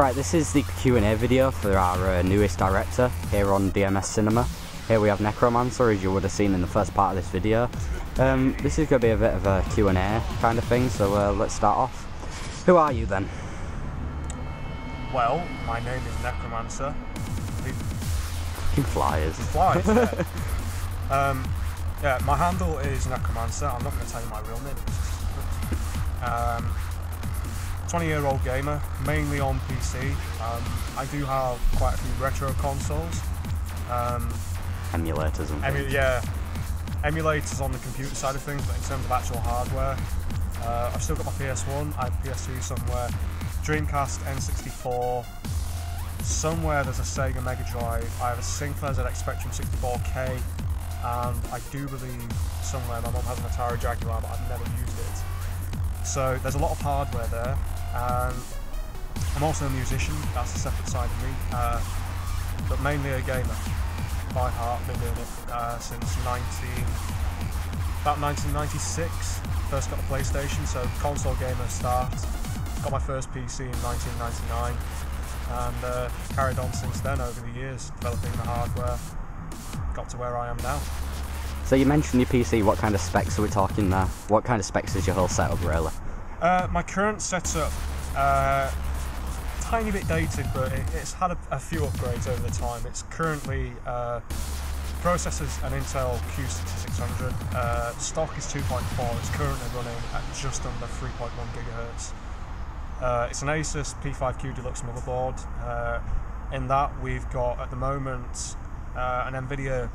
Right, this is the Q&A video for our newest director here on DMSCinema. Here we have Necromancer, as you would have seen in the first part of this video. This is going to be a bit of a Q&A kind of thing, so let's start off. Who are you then? Well, my name is Necromancer. Fucking flyers. Flies, yeah. Yeah, my handle is Necromancer. I'm not going to tell you my real name. 20-year-old gamer, mainly on PC. I do have quite a few retro consoles. Emulators and things. Yeah, emulators on the computer side of things, but in terms of actual hardware, I've still got my PS1, I have PS2 somewhere, Dreamcast, N64, somewhere there's a Sega Mega Drive, I have a Sinclair ZX Spectrum 64K, and I do believe somewhere my mum has an Atari Jaguar, but I've never used it. So there's a lot of hardware there, and I'm also a musician, that's a separate side of me, but mainly a gamer by heart. Been doing it since about 1996, first got a PlayStation, so console gamer start, got my first PC in 1999, and carried on since then over the years, developing the hardware, got to where I am now. So you mentioned your PC, what kind of specs are we talking there? What kind of specs is your whole setup really? My current setup, tiny bit dated, but it's had a few upgrades over the time. It's currently processors an Intel Q6600, stock is 2.4, it's currently running at just under 3.1 gigahertz. It's an Asus P5Q Deluxe motherboard. In that we've got at the moment an NVIDIA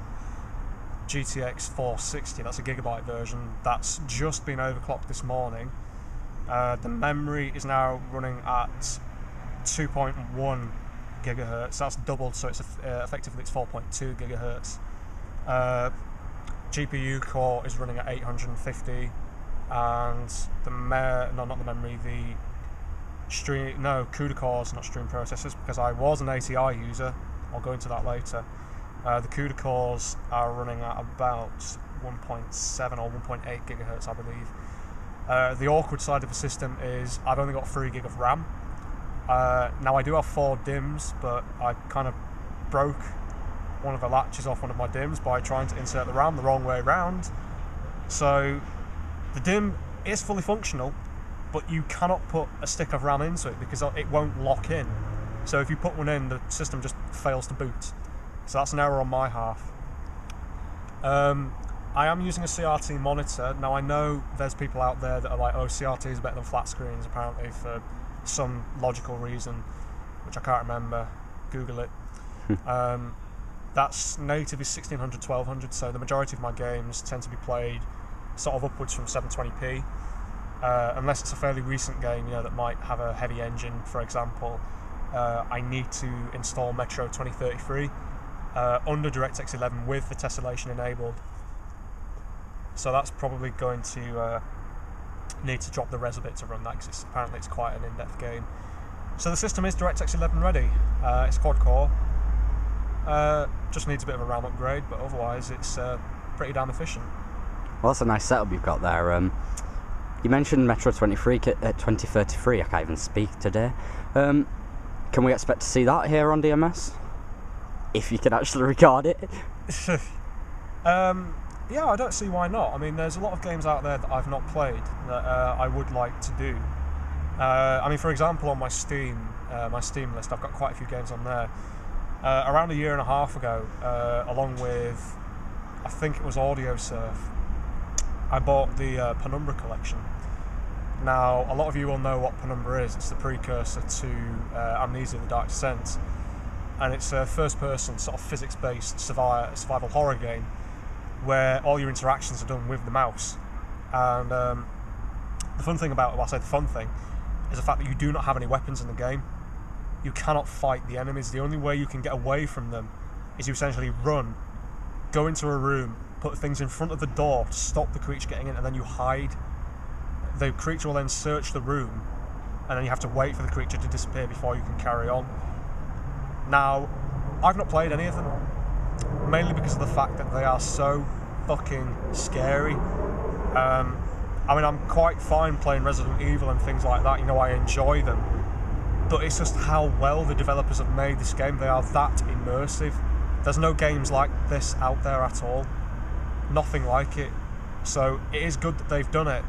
GTX 460, that's a gigabyte version, that's just been overclocked this morning. The memory is now running at 2.1 gigahertz, that's doubled, so it's effectively it's 4.2 gigahertz. GPU core is running at 850, and the CUDA cores, not stream processors, because I was an ATI user, I'll go into that later. The CUDA cores are running at about 1.7 or 1.8 gigahertz, I believe. The awkward side of the system is I've only got 3 gig of RAM. Now I do have 4 DIMMs, but I kind of broke one of the latches off one of my DIMMs by trying to insert the RAM the wrong way around. So the DIMM is fully functional, but you cannot put a stick of RAM into it because it won't lock in. So if you put one in, the system just fails to boot. So that's an error on my half. I am using a CRT monitor. Now I know there's people out there that are like, oh, CRT is better than flat screens apparently for some logical reason, which I can't remember. Google it. That's native is 1600, 1200, so the majority of my games tend to be played sort of upwards from 720p. Unless it's a fairly recent game, you know, that might have a heavy engine, for example. I need to install Metro 2033 under DirectX 11 with the tessellation enabled. So that's probably going to need to drop the res a bit to run that, because apparently it's quite an in-depth game. So the system is DirectX 11 ready. It's quad-core. Just needs a bit of a RAM upgrade, but otherwise it's pretty damn efficient. Well, that's a nice setup you've got there. You mentioned Metro 2033, I can't even speak today. Can we expect to see that here on DMS? If you can actually record it? Yeah, I don't see why not. I mean, there's a lot of games out there that I've not played that I would like to do. I mean, for example, on my Steam list, I've got quite a few games on there. Around a year and a half ago, along with, I think it was Audio Surf, I bought the Penumbra collection. Now, a lot of you will know what Penumbra is. It's the precursor to Amnesia: The Dark Descent, and it's a first-person, sort of physics-based survival horror game where all your interactions are done with the mouse. And the fun thing about it, well, I say the fun thing, is the fact that you do not have any weapons in the game. You cannot fight the enemies. The only way you can get away from them is you essentially run, go into a room, put things in front of the door to stop the creature getting in, and then you hide. The creature will then search the room, and then you have to wait for the creature to disappear before you can carry on. Now, I've not played any of them, mainly because of the fact that they are so fucking scary. I mean, I'm quite fine playing Resident Evil and things like that, you know, I enjoy them. but it's just how well the developers have made this game. They are that immersive. There's no games like this out there at all. Nothing like it. So it is good that they've done it.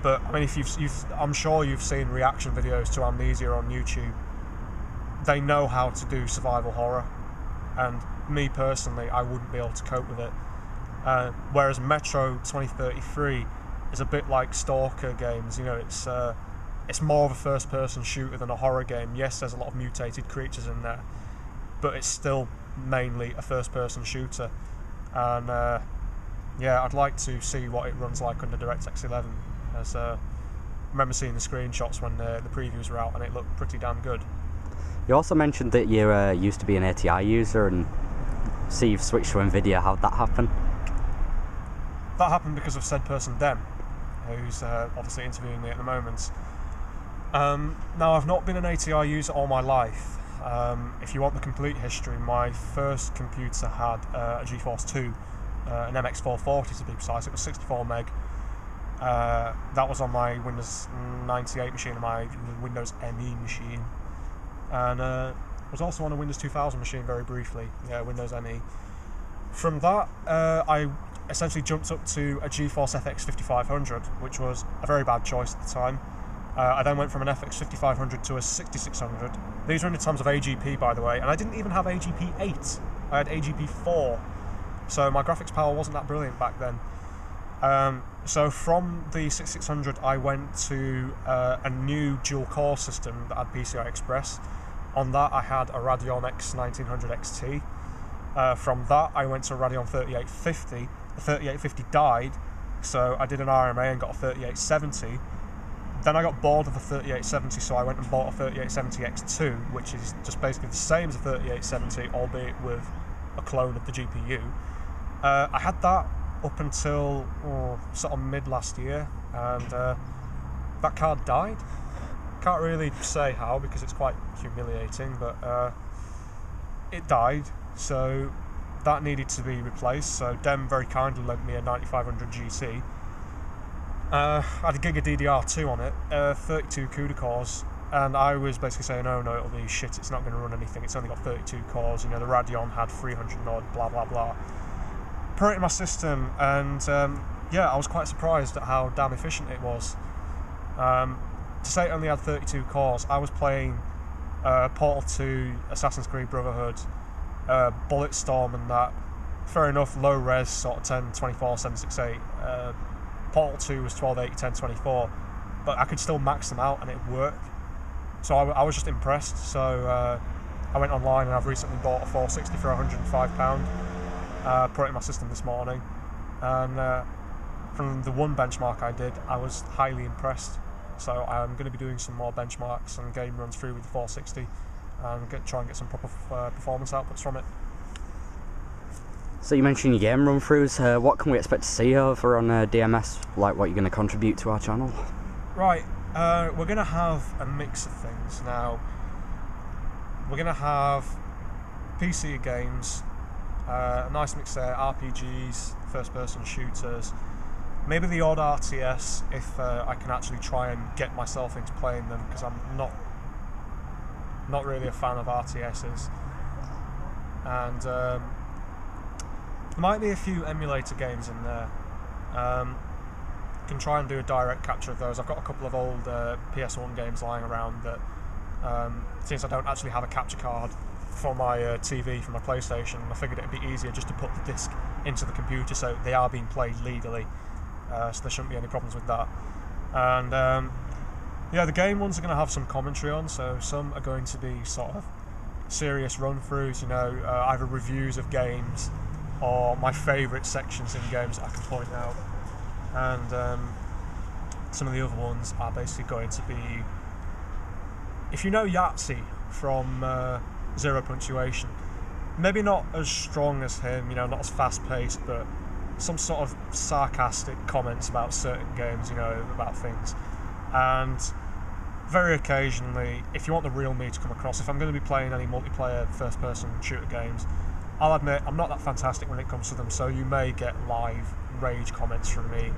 But I mean, if I'm sure you've seen reaction videos to Amnesia on YouTube. They know how to do survival horror, and me personally, I wouldn't be able to cope with it. Whereas Metro 2033 is a bit like Stalker games. You know, it's more of a first-person shooter than a horror game. Yes, there's a lot of mutated creatures in there, but it's still mainly a first-person shooter. And yeah, I'd like to see what it runs like under DirectX 11. As I remember seeing the screenshots when the previews were out, and it looked pretty damn good. You also mentioned that you used to be an ATI user, and see you've switched to NVIDIA. How'd that happen? That happened because of said person, Dem, who's obviously interviewing me at the moment. Now, I've not been an ATI user all my life. If you want the complete history, my first computer had a GeForce 2, an MX440 to be precise. It was 64 meg. That was on my Windows 98 machine and my Windows ME machine. And was also on a Windows 2000 machine very briefly, Windows ME. From that, I essentially jumped up to a GeForce FX 5500, which was a very bad choice at the time. I then went from an FX 5500 to a 6600. These were in the times of AGP, by the way, and I didn't even have AGP 8. I had AGP 4, so my graphics power wasn't that brilliant back then. So from the 6600, I went to a new dual-core system that had PCI Express. On that, I had a Radeon X1900 XT. From that, I went to a Radeon 3850. The 3850 died, so I did an RMA and got a 3870. Then I got bored of the 3870, so I went and bought a 3870 X2, which is just basically the same as a 3870, albeit with a clone of the GPU. I had that up until sort of mid last year, and that card died. Can't really say how because it's quite humiliating, but it died, so that needed to be replaced. So Dem very kindly lent me a 9500 GT. I had a Giga DDR2 on it, 32 CUDA cores, and I was basically saying, oh no, it'll be shit, it's not going to run anything, it's only got 32 cores, you know, the Radeon had 300 and odd, blah blah blah. Put it in my system, and yeah, I was quite surprised at how damn efficient it was. To say it only had 32 cores, I was playing Portal 2, Assassin's Creed Brotherhood, Bulletstorm and that. Fair enough, low res, sort of 1024, 768. Portal 2 was 1280, 1024, but I could still max them out and it worked. So I was just impressed. So I went online and I've recently bought a 460 for £105. Put it in my system this morning, and from the one benchmark I did, I was highly impressed. So I'm going to be doing some more benchmarks and game runs through with the 460 and try and get some proper performance outputs from it. So you mentioned your game run-throughs. What can we expect to see over on DMS? Like what you're going to contribute to our channel? Right, we're going to have a mix of things. Now, we're going to have PC games, a nice mix there, RPGs, first-person shooters, maybe the odd RTS if I can actually try and get myself into playing them, because I'm not really a fan of RTSs. And there might be a few emulator games in there. Can try and do a direct capture of those. I've got a couple of old PS1 games lying around that, since I don't actually have a capture card for my TV, for my PlayStation, I figured it'd be easier just to put the disc into the computer, so they are being played legally, so there shouldn't be any problems with that. And yeah, the game ones are going to have some commentary on, so some are going to be sort of serious run-throughs, you know, either reviews of games or my favourite sections in games that I can point out. And some of the other ones are basically going to be, if you know Yahtzee from Zero Punctuation, maybe not as strong as him, you know, not as fast-paced, but some sort of sarcastic comments about certain games, you know, about things. And very occasionally, if you want the real me to come across, if I'm going to be playing any multiplayer first-person shooter games, I'll admit I'm not that fantastic when it comes to them, so you may get live rage comments from me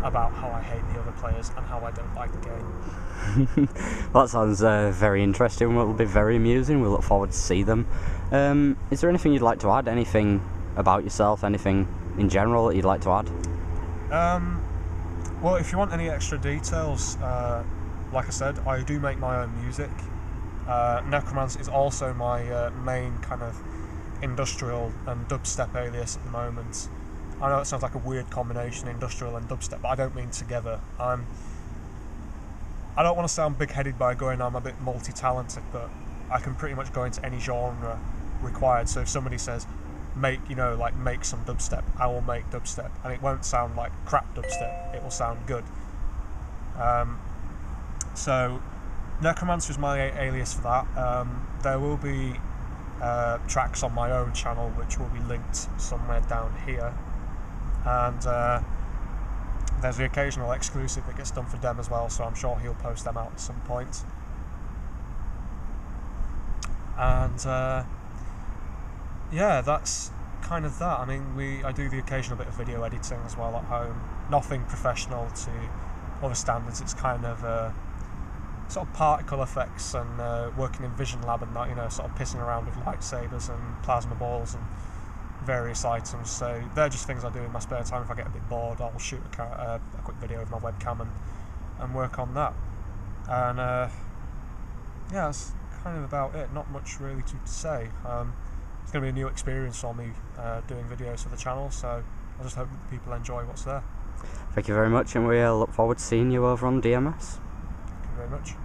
about how I hate the other players and how I don't like the game. That sounds very interesting. Will be very amusing. We look forward to see them. Is there anything you'd like to add? Anything about yourself? Anything in general that you'd like to add? Well, if you want any extra details, like I said, I do make my own music. Necromance is also my main kind of industrial and dubstep alias at the moment. I know it sounds like a weird combination, industrial and dubstep, but I don't mean together. I don't want to sound big-headed by going I'm a bit multi-talented, but I can pretty much go into any genre required. So if somebody says make some dubstep, I will make dubstep, and it won't sound like crap dubstep, it will sound good. So Necromancer is my alias for that. There will be tracks on my own channel which will be linked somewhere down here, and there's the occasional exclusive that gets done for Dem as well, so I'm sure he'll post them out at some point. And yeah, that's kind of that. I mean, I do the occasional bit of video editing as well at home. Nothing professional to other standards. It's kind of sort of particle effects and working in Vision Lab and that, you know, sort of pissing around with lightsabers and plasma balls and various items. So they're just things I do in my spare time. If I get a bit bored, I'll shoot a quick video with my webcam and work on that. And yeah, that's kind of about it. Not much really to say. It's going to be a new experience for me doing videos for the channel, so I just hope that people enjoy what's there. Thank you very much, and we look forward to seeing you over on DMS. Thank you very much.